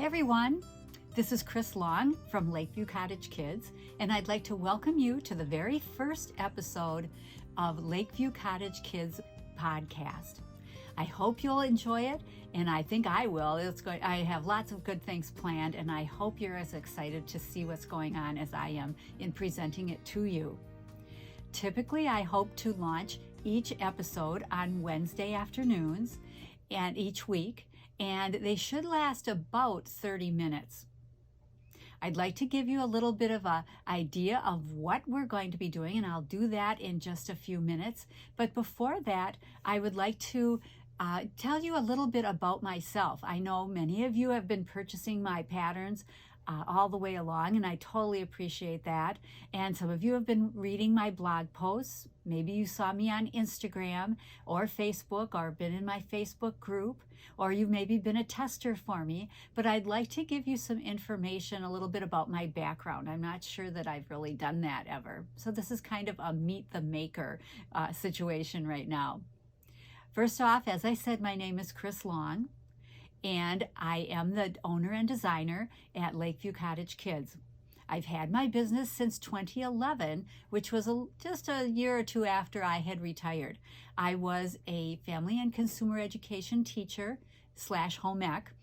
Hi everyone, this is Chris Longe from Lakeview Cottage Kids, and I'd like to welcome you to the very first episode of Lakeview Cottage Kids Podcast. I hope you'll enjoy it, and I think I will. I have lots of good things planned, and I hope you're as excited to see what's going on as I am in presenting it to you. Typically, I hope to launch each episode on Wednesday afternoons and each week, and they should last about 30 minutes. I'd like to give you a little bit of an idea of what we're going to be doing, and I'll do that in just a few minutes. But before that, I would like to tell you a little bit about myself. I know many of you have been purchasing my patterns all the way along, and I totally appreciate that. And some of you have been reading my blog posts. Maybe you saw me on Instagram or Facebook or been in my Facebook group, or you've maybe been a tester for me. But I'd like to give you some information, a little bit about my background. I'm not sure that I've really done that ever. So this is kind of a meet the maker situation right now. First off, as I said, my name is Chris Longe, and I am the owner and designer at Lakeview Cottage Kids. I've had my business since 2011, which was just a year or two after I had retired. I was a family and consumer education teacher / home ec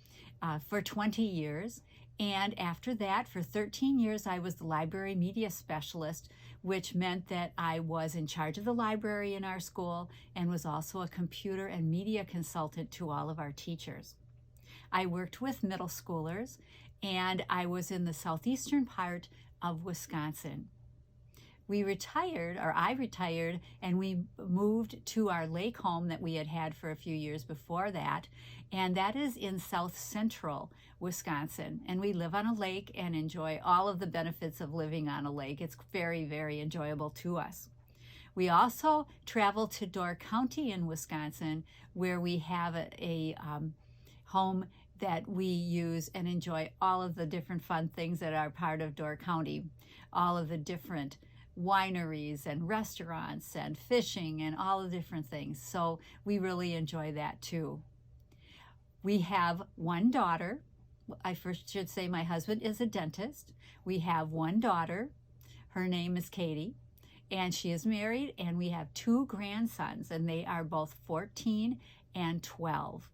for 20 years. And after that, for 13 years, I was the library media specialist, which meant that I was in charge of the library in our school and was also a computer and media consultant to all of our teachers. I worked with middle schoolers, and I was in the southeastern part of Wisconsin. I retired, and we moved to our lake home that we had for a few years before that, and that is in south central Wisconsin. And we live on a lake and enjoy all of the benefits of living on a lake. It's very, very enjoyable to us. We also travel to Door County in Wisconsin, where we have a home that we use and enjoy all of the different fun things that are part of Door County, all of the different wineries and restaurants and fishing and all the different things. So we really enjoy that too. We have one daughter. I first should say my husband is a dentist. We have one daughter. Her name is Katie, and she is married, and we have two grandsons, and they are both 14 and 12.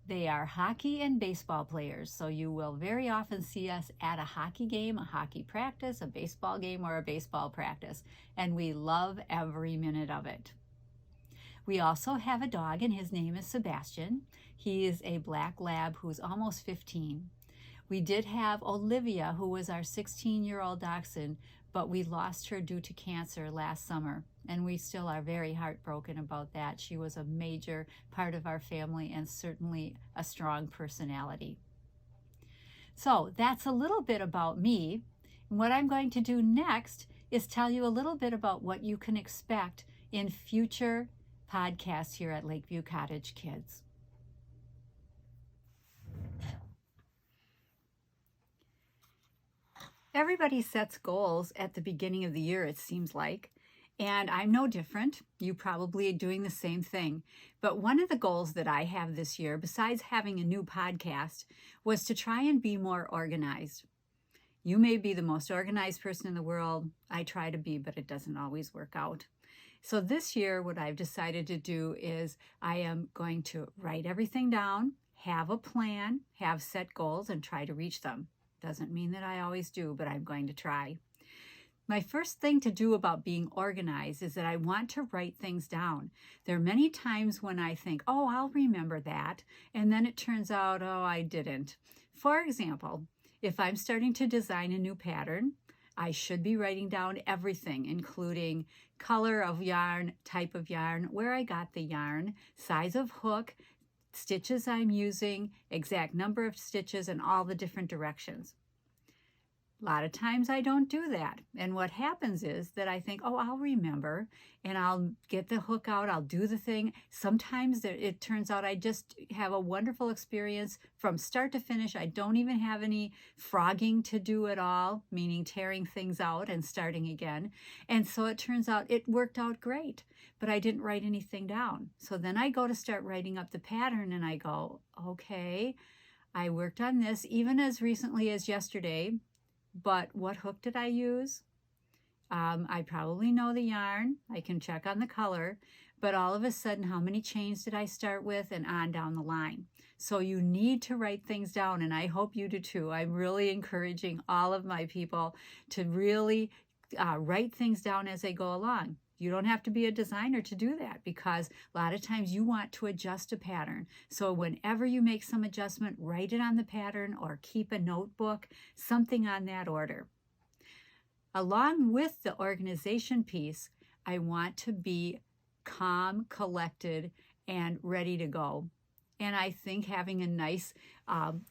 They are hockey and baseball players, so you will very often see us at a hockey game, a hockey practice, a baseball game, or a baseball practice, and we love every minute of it. We also have a dog, and his name is Sebastian. He is a black lab who's almost 15. We did have Olivia, who was our 16-year-old dachshund, but we lost her due to cancer last summer, and we still are very heartbroken about that. She was a major part of our family and certainly a strong personality. So that's a little bit about me. And what I'm going to do next is tell you a little bit about what you can expect in future podcasts here at Lakeview Cottage Kids. Everybody sets goals at the beginning of the year, it seems like, and I'm no different. You probably are doing the same thing. But one of the goals that I have this year, besides having a new podcast, was to try and be more organized. You may be the most organized person in the world. I try to be, but it doesn't always work out. So this year, what I've decided to do is I am going to write everything down, have a plan, have set goals, and try to reach them. Doesn't mean that I always do, but I'm going to try. My first thing to do about being organized is that I want to write things down. There are many times when I think, oh, I'll remember that, and then it turns out, oh, I didn't. For example, if I'm starting to design a new pattern, I should be writing down everything, including color of yarn, type of yarn, where I got the yarn, size of hook, stitches I'm using, exact number of stitches, and all the different directions. A lot of times I don't do that. And what happens is that I think, oh, I'll remember, and I'll get the hook out, I'll do the thing. Sometimes it turns out I just have a wonderful experience from start to finish. I don't even have any frogging to do at all, meaning tearing things out and starting again. And so it turns out it worked out great, but I didn't write anything down. So then I go to start writing up the pattern, and I go, okay, I worked on this even as recently as yesterday, but what hook did I use? I probably know the yarn. I can check on the color, but all of a sudden, how many chains did I start with and on down the line? So you need to write things down, and I hope you do too. I'm really encouraging all of my people to really write things down as they go along. You don't have to be a designer to do that, because a lot of times you want to adjust a pattern. So whenever you make some adjustment, write it on the pattern or keep a notebook, something on that order. Along with the organization piece, I want to be calm, collected, and ready to go. And I think having a nice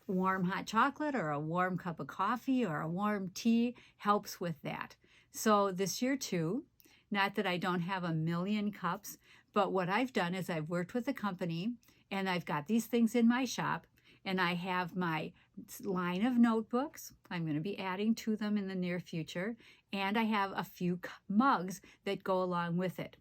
warm hot chocolate or a warm cup of coffee or a warm tea helps with that. So this year too, not that I don't have a million cups, but what I've done is I've worked with a company and I've got these things in my shop, and I have my line of notebooks. I'm going to be adding to them in the near future, and I have a few mugs that go along with it.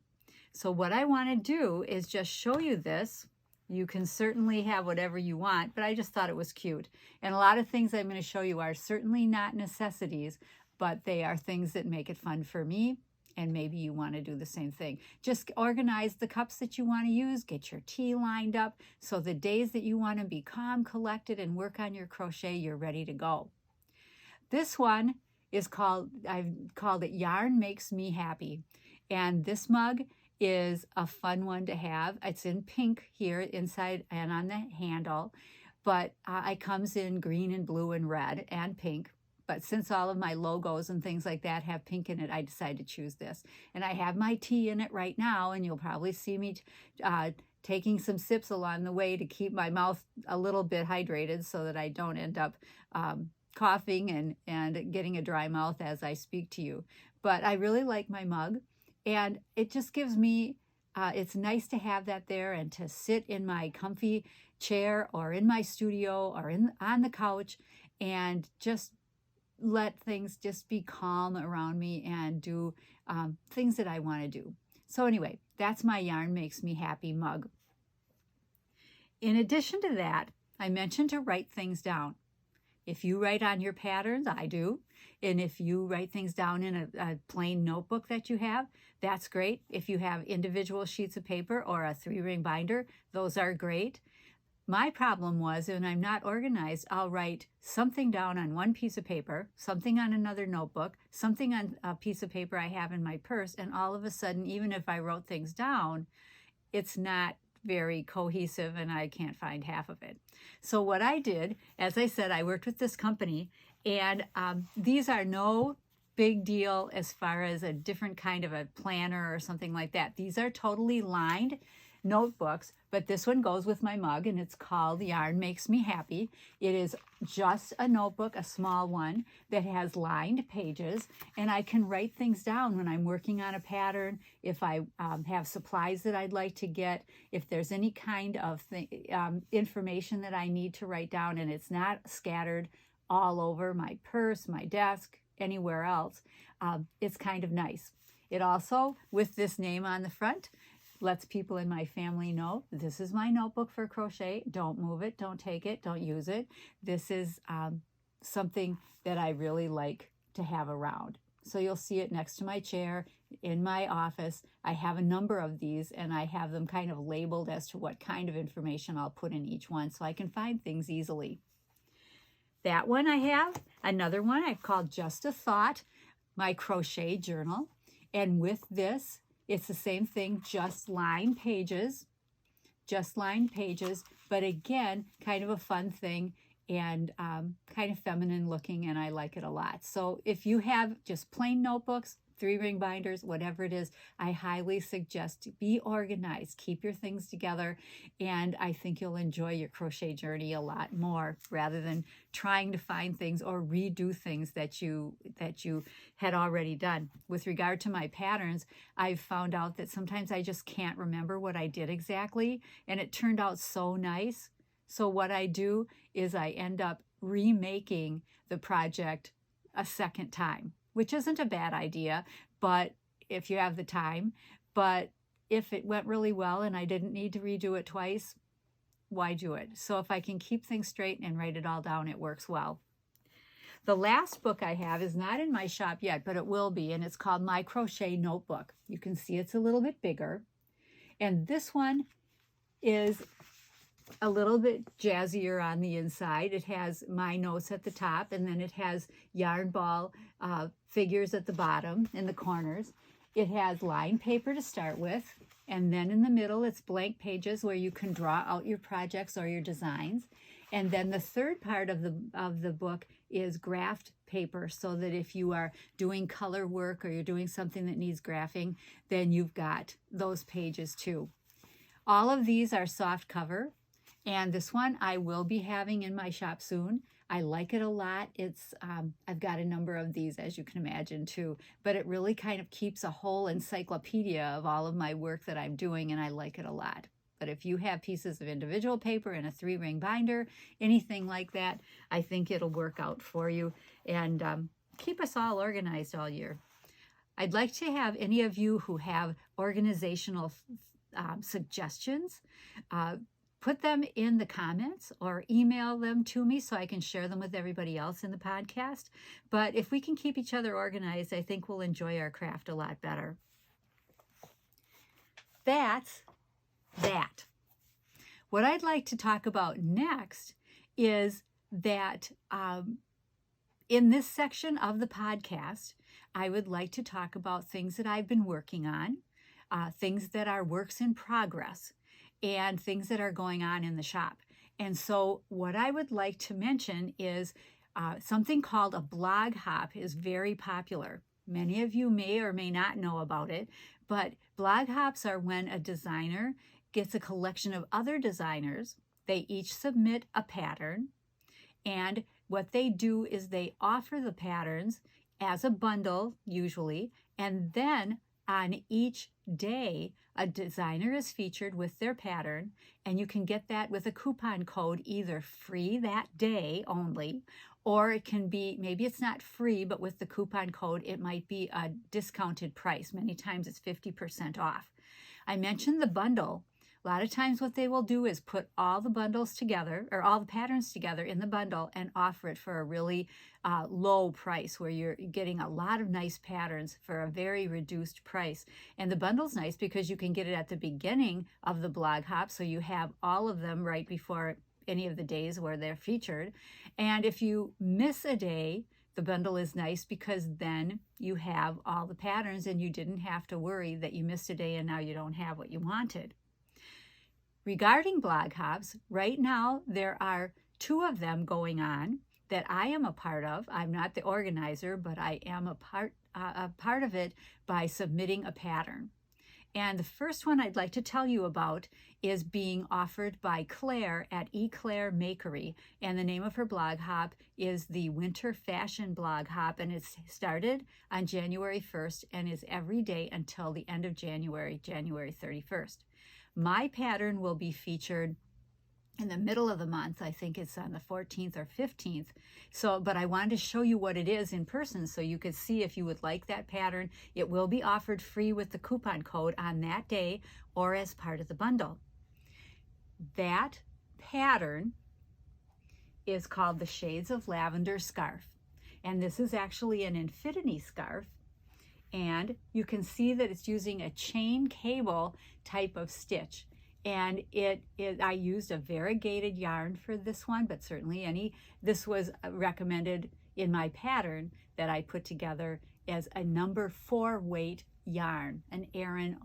So what I want to do is just show you this. You can certainly have whatever you want, but I just thought it was cute. And a lot of things I'm going to show you are certainly not necessities, but they are things that make it fun for me. And maybe you want to do the same thing. Just organize the cups that you want to use, get your tea lined up, so the days that you want to be calm, collected, and work on your crochet, you're ready to go. This one is I've called it Yarn Makes Me Happy. And this mug is a fun one to have. It's in pink here inside and on the handle, but it comes in green and blue and red and pink. But since all of my logos and things like that have pink in it, I decided to choose this. And I have my tea in it right now, and you'll probably see me taking some sips along the way to keep my mouth a little bit hydrated so that I don't end up coughing and getting a dry mouth as I speak to you. But I really like my mug, and it just gives me, it's nice to have that there and to sit in my comfy chair or in my studio or on the couch and just let things just be calm around me and do things that I want to do. So anyway, that's my Yarn Makes Me Happy mug. In addition to that, I mentioned to write things down. If you write on your patterns, I do. And if you write things down in a plain notebook that you have, that's great. If you have individual sheets of paper or a 3-ring binder, those are great. My problem was, when I'm not organized, I'll write something down on one piece of paper, something on another notebook, something on a piece of paper I have in my purse, and all of a sudden, even if I wrote things down, it's not very cohesive and I can't find half of it. So what I did, as I said, I worked with this company, and these are no big deal as far as a different kind of a planner or something like that. These are totally lined notebooks, but this one goes with my mug, and it's called Yarn Makes Me Happy. It is just a notebook, a small one that has lined pages, and I can write things down when I'm working on a pattern, if I have supplies that I'd like to get, if there's any kind of information that I need to write down, and it's not scattered all over my purse, my desk, anywhere else. It's kind of nice. It also, with this name on the front, lets people in my family know this is my notebook for crochet. Don't move it, don't take it, don't use it. This is something that I really like to have around. So you'll see it next to my chair in my office. I have a number of these, and I have them kind of labeled as to what kind of information I'll put in each one so I can find things easily. That one I have. Another one I've called Just a Thought, my crochet journal. And with this, it's the same thing, just lined pages, but again, kind of a fun thing and kind of feminine looking, and I like it a lot. So if you have just plain notebooks, 3-ring binders, whatever it is, I highly suggest to be organized, keep your things together, and I think you'll enjoy your crochet journey a lot more rather than trying to find things or redo things that you had already done. With regard to my patterns, I've found out that sometimes I just can't remember what I did exactly, and it turned out so nice. So what I do is I end up remaking the project a second time, which isn't a bad idea, but if you have the time. But if it went really well and I didn't need to redo it twice, why do it? So if I can keep things straight and write it all down, it works well. The last book I have is not in my shop yet, but it will be, and it's called My Crochet Notebook. You can see it's a little bit bigger. And this one is a little bit jazzier on the inside. It has my notes at the top, and then it has yarn ball figures at the bottom in the corners. It has lined paper to start with, and then in the middle it's blank pages where you can draw out your projects or your designs. And then the third part of the book is graphed paper, so that if you are doing color work or you're doing something that needs graphing, then you've got those pages too. All of these are soft cover, and this one I will be having in my shop soon. I like it a lot. It's I've got a number of these, as you can imagine, too, but it really kind of keeps a whole encyclopedia of all of my work that I'm doing, and I like it a lot. But if you have pieces of individual paper in a 3-ring binder, anything like that, I think it'll work out for you and keep us all organized all year. I'd like to have any of you who have organizational suggestions, put them in the comments or email them to me so I can share them with everybody else in the podcast. But if we can keep each other organized, I think we'll enjoy our craft a lot better. That's that. What I'd like to talk about next is that in this section of the podcast, I would like to talk about things that I've been working on, things that are works in progress, and things that are going on in the shop. And so what I would like to mention is something called a blog hop is very popular. Many of you may or may not know about it, but blog hops are when a designer gets a collection of other designers. They each submit a pattern, and what they do is they offer the patterns as a bundle, usually, and then on each day, a designer is featured with their pattern, and you can get that with a coupon code, either free that day only, or it can be, maybe it's not free, but with the coupon code, it might be a discounted price. Many times it's 50% off. I mentioned the bundle. A lot of times what they will do is put all the bundles together, or all the patterns together in the bundle, and offer it for a really low price, where you're getting a lot of nice patterns for a very reduced price. And the bundle's nice because you can get it at the beginning of the blog hop, so you have all of them right before any of the days where they're featured. And if you miss a day, the bundle is nice because then you have all the patterns and you didn't have to worry that you missed a day and now you don't have what you wanted. Regarding blog hops, right now there are 2 of them going on that I am a part of. I'm not the organizer, but I am a part of it by submitting a pattern. And the first one I'd like to tell you about is being offered by Claire at Eclair Makery. And the name of her blog hop is the Winter Fashion Blog Hop. And it's started on January 1st and is every day until the end of January, January 31st. My pattern will be featured in the middle of the month. I think it's on the 14th or 15th. But I wanted to show you what it is in person so you could see if you would like that pattern. It will be offered free with the coupon code on that day or as part of the bundle. That pattern is called the Shades of Lavender Scarf. And this is actually an infinity scarf. And you can see that it's using a chain cable type of stitch. And I used a variegated yarn for this one, but certainly this was recommended in my pattern that I put together as a number 4 weight yarn, an Aran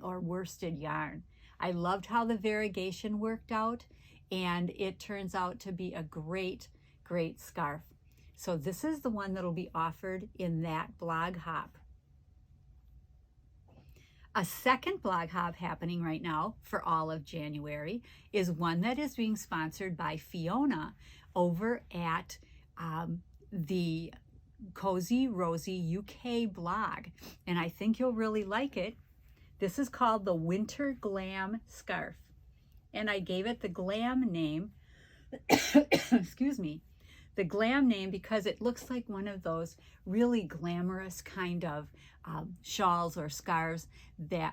or worsted yarn. I loved how the variegation worked out, and it turns out to be a great, great scarf. So this is the one that'll be offered in that blog hop. A second blog hop happening right now for all of January is one that is being sponsored by Fiona over at the Cozy Rosie UK blog. And I think you'll really like it. This is called the Winter Glam Scarf. And I gave it the glam name, excuse me, the glam name because it looks like one of those really glamorous kind of shawls or scarves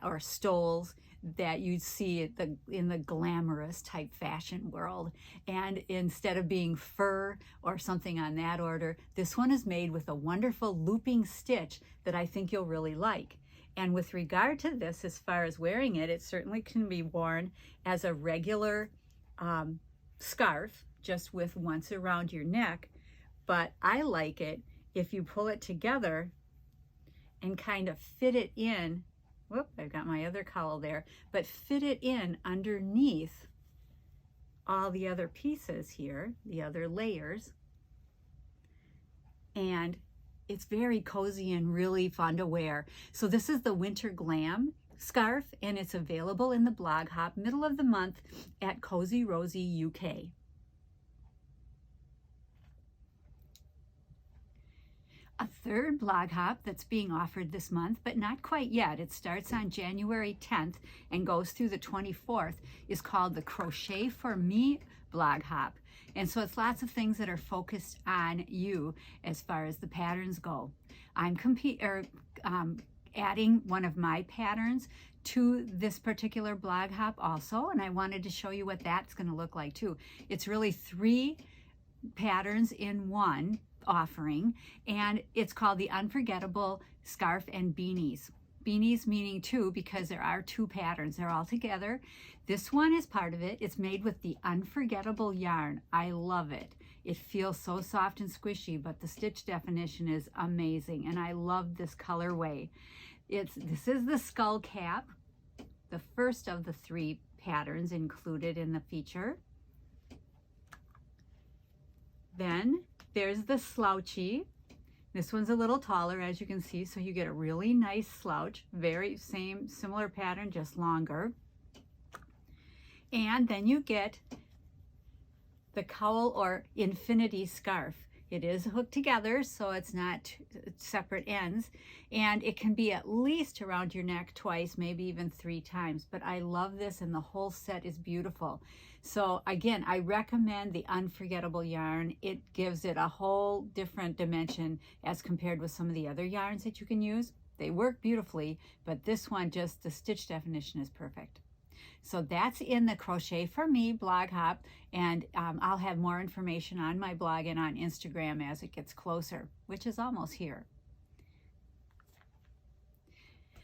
or stoles that you see in the glamorous type fashion world. And instead of being fur or something on that order, this one is made with a wonderful looping stitch that I think you'll really like. And with regard to this, as far as wearing it, it certainly can be worn as a regular scarf, just with once around your neck. But I like it if you pull it together and kind of fit it in. Whoop, I've got my other cowl there, but fit it in underneath all the other pieces here, the other layers. And it's very cozy and really fun to wear. So this is the Winter Glam scarf, and it's available in the blog hop middle of the month at Cozy Rosie UK. A third blog hop that's being offered this month, but not quite yet, it starts on January 10th and goes through the 24th, is called the Crochet for Me blog hop. And so it's lots of things that are focused on you as far as the patterns go. I'm adding one of my patterns to this particular blog hop also, and I wanted to show you what that's going to look like too. It's really 3 patterns in one offering, and it's called the Unforgettable Scarf and Beanies. Beanies meaning 2 because there are 2 patterns. They're all together. This one is part of it. It's made with the Unforgettable yarn. I love it. It feels so soft and squishy, but the stitch definition is amazing, and I love this colorway. This is the skull cap, the first of the 3 patterns included in the feature. Then there's the slouchy. This one's a little taller, as you can see, so you get a really nice slouch. Very similar pattern, just longer. And then you get the cowl or infinity scarf. It is hooked together, so it's not separate ends, and it can be at least around your neck twice, maybe even 3 times. But I love this, and the whole set is beautiful. So again, I recommend the Unforgettable yarn. It gives it a whole different dimension as compared with some of the other yarns that you can use. They work beautifully, but this one, just the stitch definition is perfect. So that's in the Crochet for Me blog hop, and I'll have more information on my blog and on Instagram as it gets closer, which is almost here.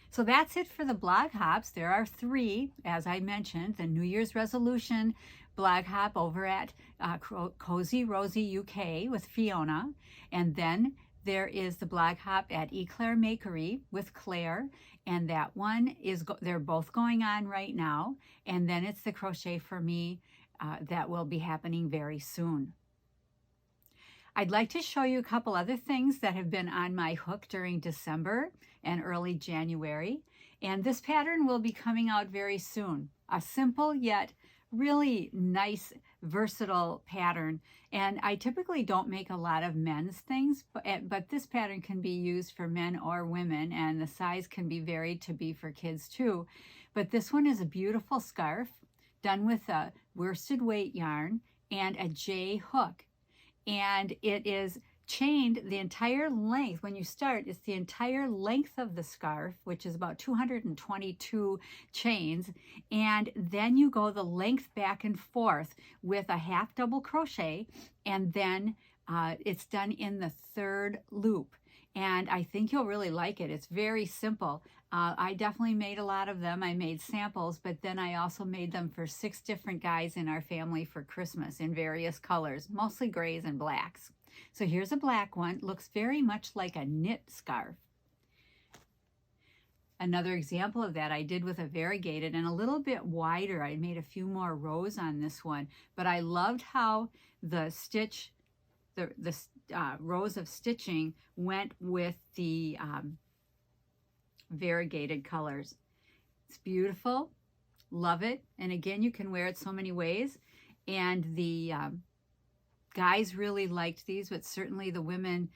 So that's it for the blog hops. There are 3, as I mentioned, the New Year's resolution blog hop over at Cozy Rosie UK with Fiona, and then there is the blog hop at Eclair Makery with Claire, and that one is, they're both going on right now. And then it's the Crochet for Me that will be happening very soon. I'd like to show you a couple other things that have been on my hook during December and early January. And this pattern will be coming out very soon. A simple yet really nice, versatile pattern. And I typically don't make a lot of men's things, but this pattern can be used for men or women, and the size can be varied to be for kids too. But this one is a beautiful scarf done with a worsted weight yarn and a J hook. And it is chained the entire length. When you start, it's the entire length of the scarf, which is about 222 chains, and then you go the length back and forth with a half double crochet, and then it's done in the 3rd loop. And I think you'll really like it. It's very simple. I definitely made a lot of them. I made samples, but then I also made them for 6 different guys in our family for Christmas in various colors, mostly grays and blacks. So here's a black one. Looks very much like a knit scarf. Another example of that I did with a variegated and a little bit wider. I made a few more rows on this one, but I loved how the stitch, the rows of stitching went with the variegated colors. It's beautiful. Love it. And again, you can wear it so many ways. And the guys really liked these, but certainly the women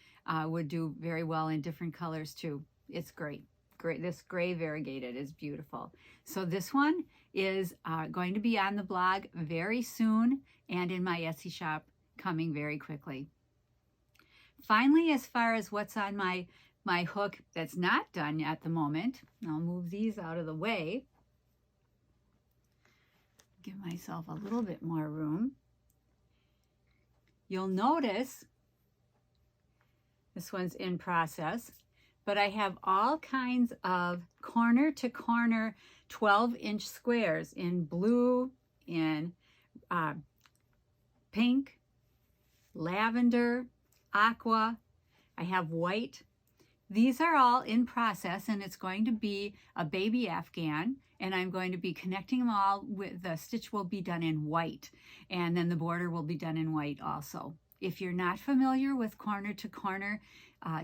would do very well in different colors too. It's great. Great. This gray variegated is beautiful. So this one is going to be on the blog very soon and in my Etsy shop coming very quickly. Finally, as far as what's on my hook that's not done at the moment, I'll move these out of the way. Give myself a little bit more room. You'll notice this one's in process, but I have all kinds of corner to corner 12-inch squares in blue, in pink, lavender, aqua. I have white. These are all in process, and it's going to be a baby afghan, and I'm going to be connecting them all with the stitch will be done in white, and then the border will be done in white also. If you're not familiar with corner to corner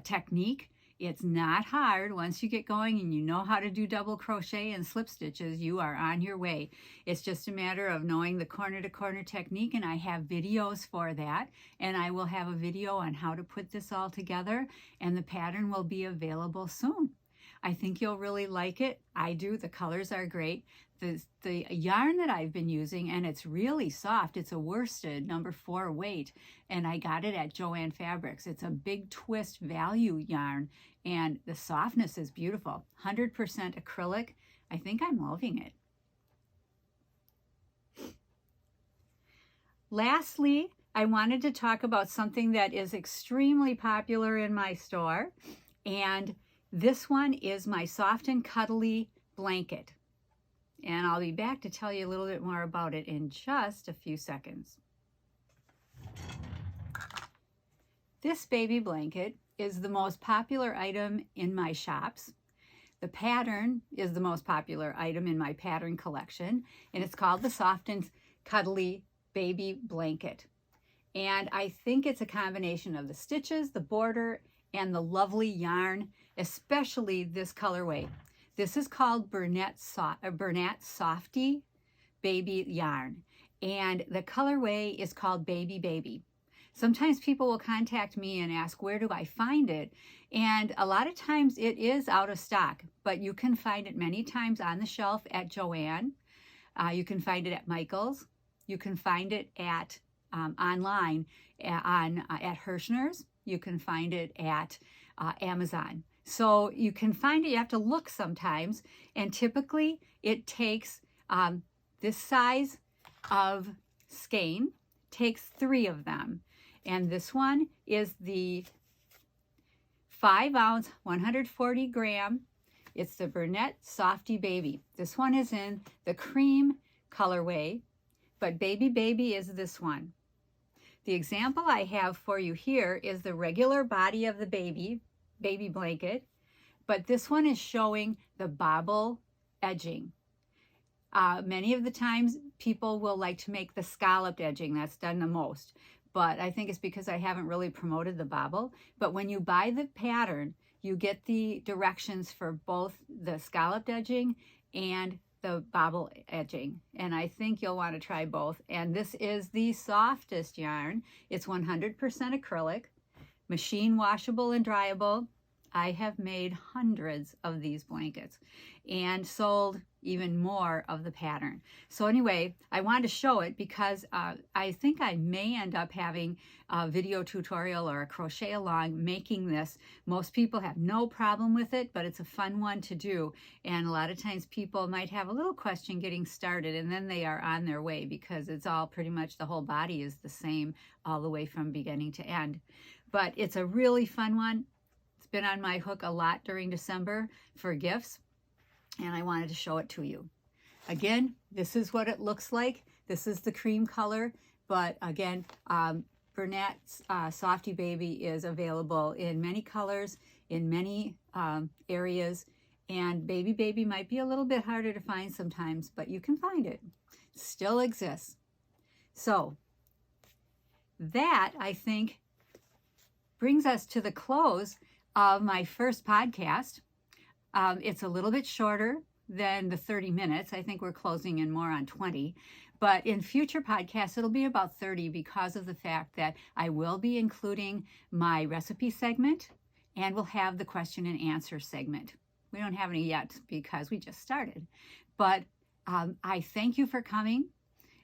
technique, it's not hard. Once you get going and you know how to do double crochet and slip stitches, you are on your way. It's just a matter of knowing the corner to corner technique, and I have videos for that, and I will have a video on how to put this all together, and the pattern will be available soon. I think you'll really like it. I do. The colors are great. The yarn that I've been using, and it's really soft. It's a worsted number 4 weight, and I got it at Joann Fabrics. It's a big twist value yarn, and the softness is beautiful. 100% acrylic. I think I'm loving it. Lastly, I wanted to talk about something that is extremely popular in my store, and this one is my soft and cuddly blanket. And I'll be back to tell you a little bit more about it in just a few seconds. This baby blanket is the most popular item in my shops. The pattern is the most popular item in my pattern collection, and it's called the Soft and Cuddly Baby Blanket. And I think it's a combination of the stitches, the border, and the lovely yarn, especially this colorway. This is called Bernat Softy Baby Yarn, and the colorway is called Baby Baby. Sometimes people will contact me and ask, where do I find it? And a lot of times it is out of stock, but you can find it many times on the shelf at Joann. You can find it at Michael's. You can find it at online at Hirschner's. You can find it at Amazon. So you can find it, you have to look sometimes, and typically it takes this size of skein, takes 3 of them. And this one is the 5-ounce, 140 gram. It's the Bernat Softy Baby. This one is in the cream colorway, but Baby Baby is this one. The example I have for you here is the regular body of the baby blanket, but this one is showing the bobble edging. Many of the times people will like to make the scalloped edging. That's done the most, but I think it's because I haven't really promoted the bobble. But when you buy the pattern, you get the directions for both the scalloped edging and the bobble edging, and I think you'll want to try both. And this is the softest yarn. It's 100% acrylic, machine washable and dryable. I have made hundreds of these blankets and sold even more of the pattern. So anyway, I wanted to show it because I think I may end up having a video tutorial or a crochet along making this. Most people have no problem with it, but it's a fun one to do. And a lot of times people might have a little question getting started, and then they are on their way because it's all pretty much the whole body is the same all the way from beginning to end. But it's a really fun one. It's been on my hook a lot during December for gifts, and I wanted to show it to you. Again, this is what it looks like. This is the cream color, but again, Bernat's Softy Baby is available in many colors, in many areas, and Baby Baby might be a little bit harder to find sometimes, but you can find it. It still exists. So that, I think, brings us to the close of my first podcast. It's a little bit shorter than the 30 minutes. I think we're closing in more on 20. But in future podcasts, it'll be about 30 because of the fact that I will be including my recipe segment and we'll have the question and answer segment. We don't have any yet because we just started. But I thank you for coming.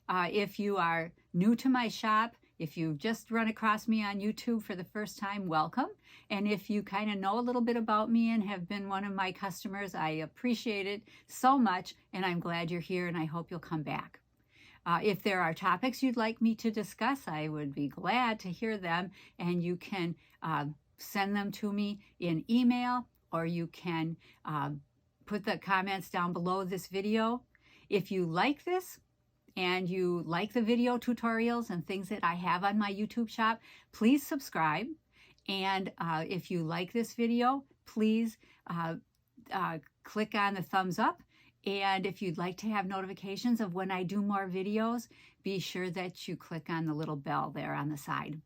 If you are new to my shop, if you've just run across me on YouTube for the first time, welcome. And if you kind of know a little bit about me and have been one of my customers, I appreciate it so much, and I'm glad you're here, and I hope you'll come back. If there are topics you'd like me to discuss, I would be glad to hear them, and you can send them to me in email, or you can put the comments down below this video. If you like this and you like the video tutorials and things that I have on my YouTube shop, please subscribe. And if you like this video, please click on the thumbs up. And if you'd like to have notifications of when I do more videos, be sure that you click on the little bell there on the side.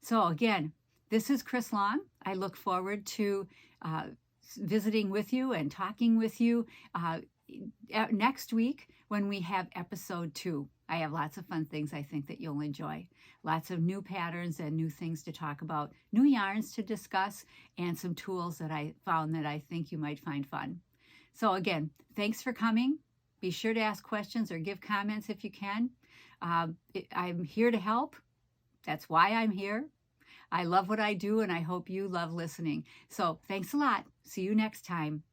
So again, this is Chris Longe. I look forward to visiting with you and talking with you next week when we have episode 2. I have lots of fun things I think that you'll enjoy. Lots of new patterns and new things to talk about, new yarns to discuss, and some tools that I found that I think you might find fun. So again, thanks for coming. Be sure to ask questions or give comments if you can. I'm here to help. That's why I'm here. I love what I do, and I hope you love listening. So thanks a lot. See you next time.